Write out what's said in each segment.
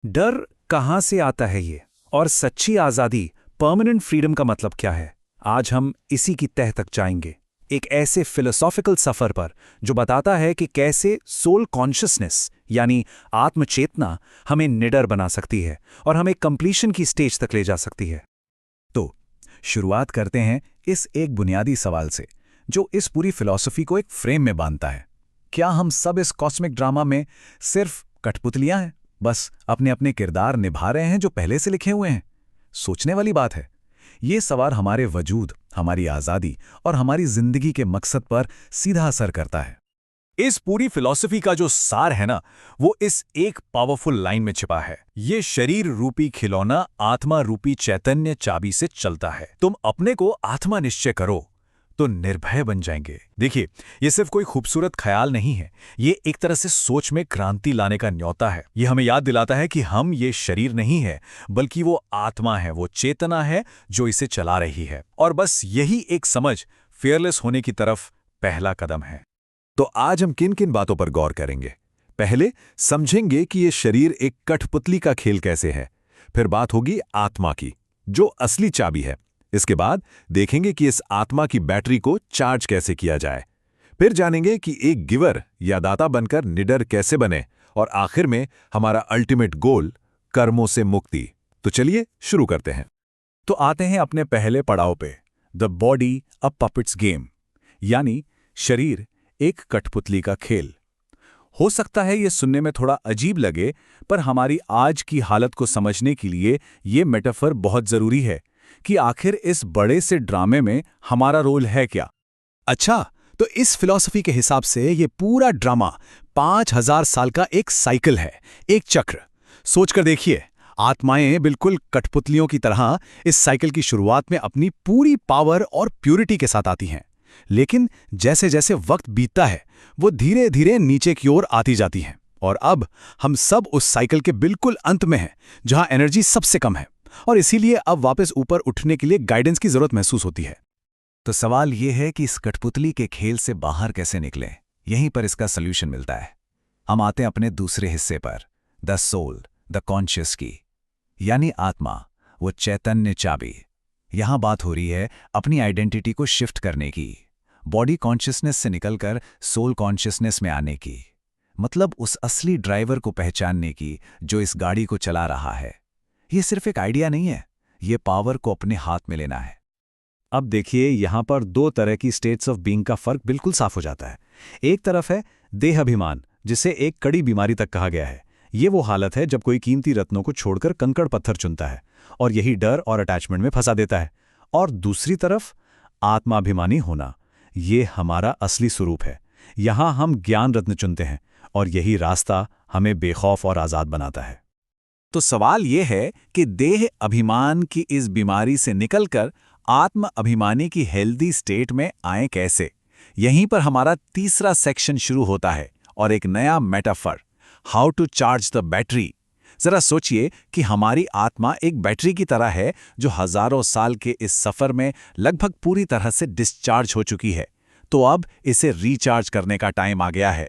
डर कहाँ से आता है ये, और सच्ची आज़ादी, परमानेंट फ्रीडम का मतलब क्या है? आज हम इसी की तह तक जाएंगे, एक ऐसे फिलोसॉफिकल सफ़र पर जो बताता है कि कैसे सोल कॉन्शियसनेस यानी आत्मचेतना हमें निडर बना सकती है और हमें कंप्लीशन की स्टेज तक ले जा सकती है। तो शुरुआत करते हैं इस एक बुनियादी सवाल से जो इस पूरी फिलॉसफी को एक फ्रेम में बांधता है। क्या हम सब इस कॉस्मिक ड्रामा में सिर्फ कठपुतलियां हैं, बस अपने अपने किरदार निभा रहे हैं जो पहले से लिखे हुए हैं? सोचने वाली बात है। ये सवाल हमारे वजूद, हमारी आज़ादी और हमारी जिंदगी के मकसद पर सीधा असर करता है। इस पूरी फिलॉसफी का जो सार है ना, वो इस एक पावरफुल लाइन में छिपा है। ये शरीर रूपी खिलौना आत्मा रूपी चैतन्य चाबी से चलता है। तुम अपने को आत्मा निश्चय करो तो निर्भय बन जाएंगे। देखिए, ये सिर्फ कोई खूबसूरत ख्याल नहीं है, ये एक तरह से सोच में क्रांति लाने का न्योता है। ये हमें याद दिलाता है कि हम ये शरीर नहीं है, बल्कि वो आत्मा है, वो चेतना है जो इसे चला रही है। और बस यही एक समझ फियरलेस होने की तरफ पहला कदम है। तो आज हम किन किन बातों पर गौर करेंगे? पहले समझेंगे कि ये शरीर एक कठपुतली का खेल कैसे है। फिर बात होगी आत्मा की, जो असली चाबी है। इसके बाद देखेंगे कि इस आत्मा की बैटरी को चार्ज कैसे किया जाए। फिर जानेंगे कि एक गिवर या दाता बनकर निडर कैसे बने। और आखिर में हमारा अल्टीमेट गोल, कर्मों से मुक्ति। तो चलिए शुरू करते हैं। तो आते हैं अपने पहले पड़ाव पे, the body a puppets game, यानी शरीर एक कठपुतली का खेल। हो सकता है ये सुनने में थोड़ा अजीब लगे, पर हमारी आज की हालत को समझने के लिए ये मेटाफर बहुत जरूरी है कि आखिर इस बड़े से ड्रामे में हमारा रोल है क्या। अच्छा, तो इस फिलॉसफी के हिसाब से ये पूरा ड्रामा 5000 साल का एक साइकिल है, एक चक्र। सोचकर देखिए, आत्माएं बिल्कुल कठपुतलियों की तरह इस साइकिल की शुरुआत में अपनी पूरी पावर और प्यूरिटी के साथ आती हैं, लेकिन जैसे जैसे वक्त बीतता है वो धीरे धीरे नीचे की ओर आती जाती हैं। और अब हम सब उस साइकिल के बिल्कुल अंत में हैं, जहां एनर्जी सबसे कम है, और इसीलिए अब वापस ऊपर उठने के लिए गाइडेंस की जरूरत महसूस होती है। तो सवाल यह है कि इस कठपुतली के खेल से बाहर कैसे निकलें। यहीं पर इसका सॉल्यूशन मिलता है। हम आते हैं अपने दूसरे हिस्से पर, द सोल, द कॉन्शियस की, यानी आत्मा, वो चैतन्य चाबी। यहां बात हो रही है अपनी आइडेंटिटी को शिफ्ट करने की, बॉडी कॉन्शियसनेस से निकलकर सोल कॉन्शियसनेस में आने की, मतलब उस असली ड्राइवर को पहचानने की जो इस गाड़ी को चला रहा है। ये सिर्फ एक आइडिया नहीं है, ये पावर को अपने हाथ में लेना है। अब देखिए, यहां पर दो तरह की स्टेट्स ऑफ बीइंग का फर्क बिल्कुल साफ हो जाता है। एक तरफ है देह अभिमान, जिसे एक कड़ी बीमारी तक कहा गया है। ये वो हालत है जब कोई कीमती रत्नों को छोड़कर कंकड़ पत्थर चुनता है, और यही डर और अटैचमेंट में फंसा देता है। और दूसरी तरफ आत्माभिमानी होना, ये हमारा असली स्वरूप है। यहां हम ज्ञान रत्न चुनते हैं, और यही रास्ता हमें बेखौफ और आज़ाद बनाता है। तो सवाल यह है कि देह अभिमान की इस बीमारी से निकलकर आत्म अभिमानी की हेल्दी स्टेट में आए कैसे। यहीं पर हमारा तीसरा सेक्शन शुरू होता है, और एक नया metaphor, how to charge the battery. जरा सोचिए कि हमारी आत्मा एक बैटरी की तरह है जो हजारों साल के इस सफर में लगभग पूरी तरह से डिस्चार्ज हो चुकी है। तो अब इसे रिचार्ज करने का टाइम आ गया है।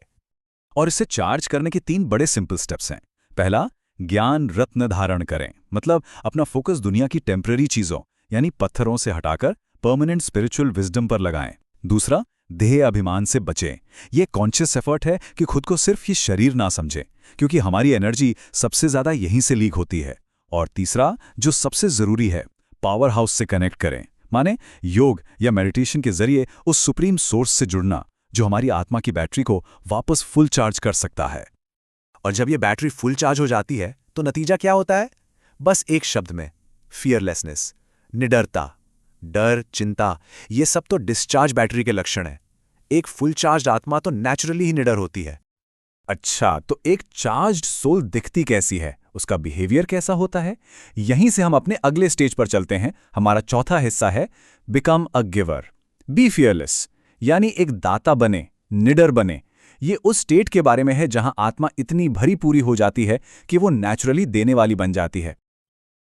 और इसे चार्ज करने के 3 बड़े सिंपल स्टेप्स हैं। पहला, ज्ञान रत्न धारण करें, मतलब अपना फोकस दुनिया की टेम्पररी चीजों यानी पत्थरों से हटाकर परमानेंट स्पिरिचुअल विजडम पर लगाएं। दूसरा, देह अभिमान से बचें। यह कॉन्शियस एफर्ट है कि खुद को सिर्फ ये शरीर ना समझें, क्योंकि हमारी एनर्जी सबसे ज्यादा यहीं से लीक होती है। और तीसरा, जो सबसे जरूरी है, पावर हाउस से कनेक्ट करें, माने योग या मेडिटेशन के जरिए उस सुप्रीम सोर्स से जुड़ना जो हमारी आत्मा की बैटरी को वापस फुल चार्ज कर सकता है। और जब ये बैटरी फुल चार्ज हो जाती है तो नतीजा क्या होता है? बस एक शब्द में, फियरलेसनेस, निडरता। डर, चिंता, ये सब तो डिस्चार्ज बैटरी के लक्षण हैं। एक फुल चार्ज आत्मा तो नेचुरली ही निडर होती है। अच्छा, तो एक चार्ज्ड सोल दिखती कैसी है, उसका बिहेवियर कैसा होता है? यहीं से हम अपने अगले स्टेज पर चलते हैं। हमारा चौथा हिस्सा है become a giver, be fearless, यानी एक दाता बने, निडर बने। ये उस स्टेट के बारे में है जहां आत्मा इतनी भरी पूरी हो जाती है कि वो नेचुरली देने वाली बन जाती है।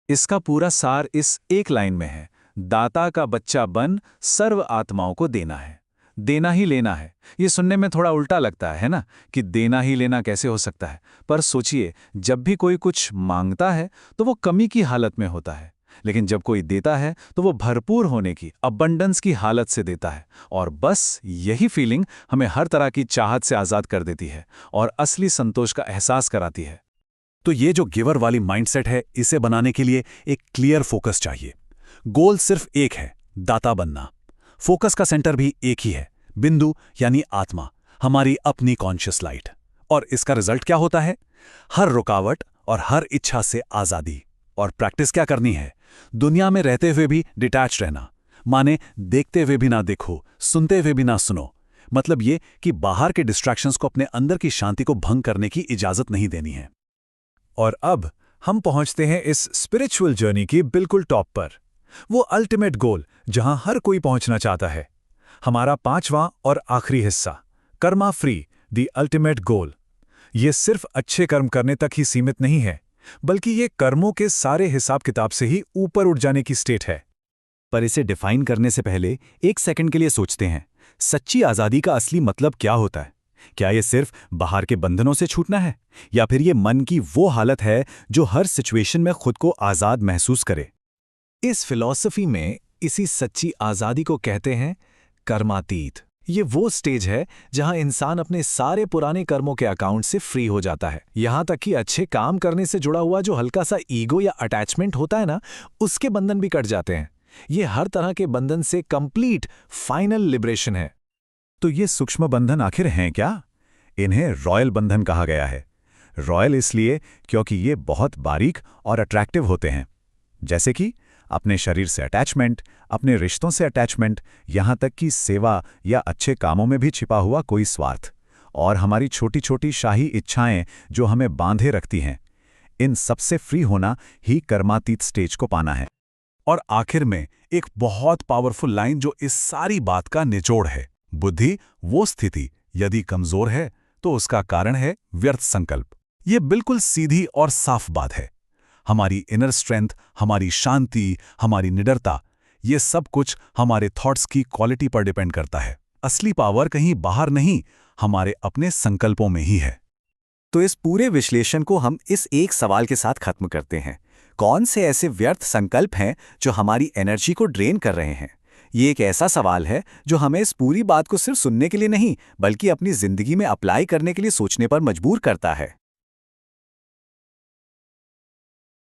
इसका पूरा सार इस एक लाइन में है, दाता का बच्चा बन सर्व आत्माओं को देना है। देना ही लेना है। ये सुनने में थोड़ा उल्टा लगता है ना, कि देना ही लेना कैसे हो सकता है। पर सोचिए, जब भी कोई कुछ मांगता है तो वो कमी की हालत में होता है, लेकिन जब कोई देता है तो वो भरपूर होने की, अबंडेंस की हालत से देता है। और बस यही फीलिंग हमें हर तरह की चाहत से आज़ाद कर देती है और असली संतोष का एहसास कराती है। तो ये जो गिवर वाली माइंडसेट है, इसे बनाने के लिए एक क्लियर फोकस चाहिए। गोल सिर्फ एक है, दाता बनना। फोकस का सेंटर भी एक ही है, बिंदु यानी आत्मा, हमारी अपनी कॉन्शियस लाइट। और इसका रिजल्ट क्या होता है? हर रुकावट और हर इच्छा से आज़ादी। और प्रैक्टिस क्या करनी है? दुनिया में रहते हुए भी डिटैच रहना, माने देखते हुए भी ना देखो, सुनते हुए भी ना सुनो। मतलब ये कि बाहर के डिस्ट्रैक्शंस को अपने अंदर की शांति को भंग करने की इजाजत नहीं देनी है। और अब हम पहुंचते हैं इस स्पिरिचुअल जर्नी की बिल्कुल टॉप पर, वो अल्टीमेट गोल जहां हर कोई पहुंचना चाहता है। हमारा 5वां और आखिरी हिस्सा, Karma free, the ultimate goal. ये सिर्फ अच्छे कर्म करने तक ही सीमित नहीं है, बल्कि ये कर्मों के सारे हिसाब किताब से ही ऊपर उठ जाने की स्टेट है। पर इसे डिफाइन करने से पहले एक सेकंड के लिए सोचते हैं, सच्ची आज़ादी का असली मतलब क्या होता है? क्या ये सिर्फ बाहर के बंधनों से छूटना है, या फिर ये मन की वो हालत है जो हर सिचुएशन में खुद को आज़ाद महसूस करे? इस फिलॉसफी में इसी सच्ची आज़ादी को कहते हैं कर्मातीत। ये वो स्टेज है जहां इंसान अपने सारे पुराने कर्मों के अकाउंट से फ्री हो जाता है। यहां तक कि अच्छे काम करने से जुड़ा हुआ जो हल्का सा ईगो या अटैचमेंट होता है ना, उसके बंधन भी कट जाते हैं। ये हर तरह के बंधन से कंप्लीट फाइनल लिबरेशन है। तो ये सूक्ष्म बंधन आखिर हैं क्या? इन्हें रॉयल बंधन कहा गया है। रॉयल इसलिए क्योंकि ये बहुत बारीक और अट्रैक्टिव होते हैं, जैसे कि अपने शरीर से अटैचमेंट, अपने रिश्तों से अटैचमेंट, यहाँ तक कि सेवा या अच्छे कामों में भी छिपा हुआ कोई स्वार्थ, और हमारी छोटी छोटी शाही इच्छाएं जो हमें बांधे रखती हैं। इन सबसे फ्री होना ही कर्मातीत स्टेज को पाना है। और आखिर में एक बहुत पावरफुल लाइन जो इस सारी बात का निचोड़ है, बुद्धि वो स्थिति यदि कमजोर है तो उसका कारण है व्यर्थ संकल्प। ये बिल्कुल सीधी और साफ बात है। हमारी इनर स्ट्रेंथ, हमारी शांति, हमारी निडरता, ये सब कुछ हमारे थॉट्स की क्वालिटी पर डिपेंड करता है। असली पावर कहीं बाहर नहीं, हमारे अपने संकल्पों में ही है। तो इस पूरे विश्लेषण को हम इस एक सवाल के साथ खत्म करते हैं, कौन से ऐसे व्यर्थ संकल्प हैं जो हमारी एनर्जी को ड्रेन कर रहे हैं? ये एक ऐसा सवाल है जो हमें इस पूरी बात को सिर्फ सुनने के लिए नहीं, बल्कि अपनी जिंदगी में अप्लाई करने के लिए सोचने पर मजबूर करता है।